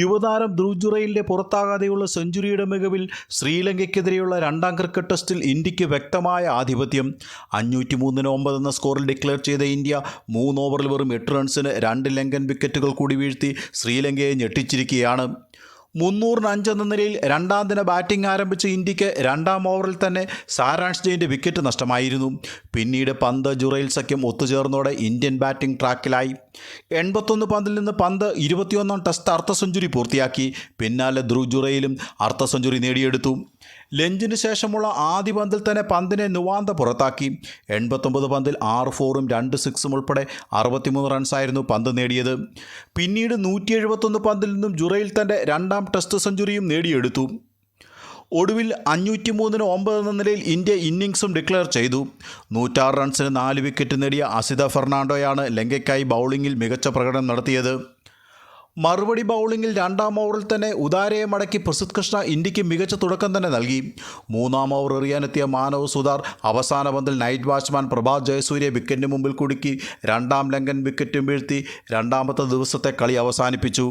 യുവതാരം ധ്രുവ് ജുറൈലിൻ്റെ പുറത്താകാതെയുള്ള സെഞ്ചുറിയുടെ മികവിൽ ശ്രീലങ്കയ്ക്കെതിരെയുള്ള രണ്ടാം ക്രിക്കറ്റ് ടെസ്റ്റിൽ ഇന്ത്യക്ക് വ്യക്തമായ ആധിപത്യം. 503-9 എന്ന സ്കോറിൽ ഡിക്ലെയർ ചെയ്ത ഇന്ത്യ 3 ഓവറിൽ വെറും 8 റൺസിന് 2 ലങ്കൻ വിക്കറ്റുകൾ കൂടി വീഴ്ത്തി ശ്രീലങ്കയെ ഞെട്ടിച്ചിരിക്കുകയാണ്. 305 എന്ന നിലയിൽ രണ്ടാം ദിന ബാറ്റിംഗ് ആരംഭിച്ച ഇന്ത്യക്ക് രണ്ടാം ഓവറിൽ തന്നെ സാരാംഷ് ജെയിൻ്റെ വിക്കറ്റ് നഷ്ടമായിരുന്നു. പിന്നീട് പന്ത് ജുറൈൽ സഖ്യം ഒത്തുചേർന്നോടെ ഇന്ത്യൻ ബാറ്റിംഗ് ട്രാക്കിലായി. 81 പന്തിൽ നിന്ന് പന്ത് 21-ാം ടെസ്റ്റ് അർദ്ധ സെഞ്ചുറി പൂർത്തിയാക്കി. പിന്നാലെ ധ്രുവ് ജുറൈലും അർദ്ധ സെഞ്ചുറി നേടിയെടുത്തു. ലഞ്ചിന് ശേഷമുള്ള ആദ്യ പന്തിൽ തന്നെ പന്തിനെ നുവാന്ത പുറത്താക്കി. 89 പന്തിൽ 6 ഫോറും 2 സിക്സും ഉൾപ്പെടെ 63 റൺസായിരുന്നു പന്ത് നേടിയത്. പിന്നീട് 171 പന്തിൽ നിന്നും ജുറൈൽ തൻ്റെ രണ്ടാം ടെസ്റ്റ് സെഞ്ചുറിയും നേടിയെടുത്തു. ഒടുവിൽ 503-9 എന്ന നിലയിൽ ഇന്ത്യ ഇന്നിംഗ്സും ഡിക്ലെയർ ചെയ്തു. 106 റൺസിന് 4 വിക്കറ്റ് നേടിയ അസിത ഫെർണാണ്ടോയാണ് ലങ്കയ്ക്കായി ബൗളിങ്ങിൽ മികച്ച പ്രകടനം നടത്തിയത്. മറുപടി ബൗളിങ്ങിൽ രണ്ടാം ഓവറിൽ തന്നെ ഉദാരയെ മടക്കി പ്രസിദ്ധ് കൃഷ്ണ ഇന്ത്യക്ക് മികച്ച തുടക്കം തന്നെ നൽകി. 3-ാം ഓവർ എറിയാനെത്തിയ മാനവ് സുതാർ അവസാന പന്തിൽ നൈറ്റ് വാച്ച്മാൻ പ്രഭാത് ജയസൂര്യ വിക്കറ്റിന് മുമ്പിൽ കുടുക്കി 2ാം ലങ്കൻ വിക്കറ്റും വീഴ്ത്തി രണ്ടാമത്തെ ദിവസത്തെ കളി അവസാനിപ്പിച്ചു.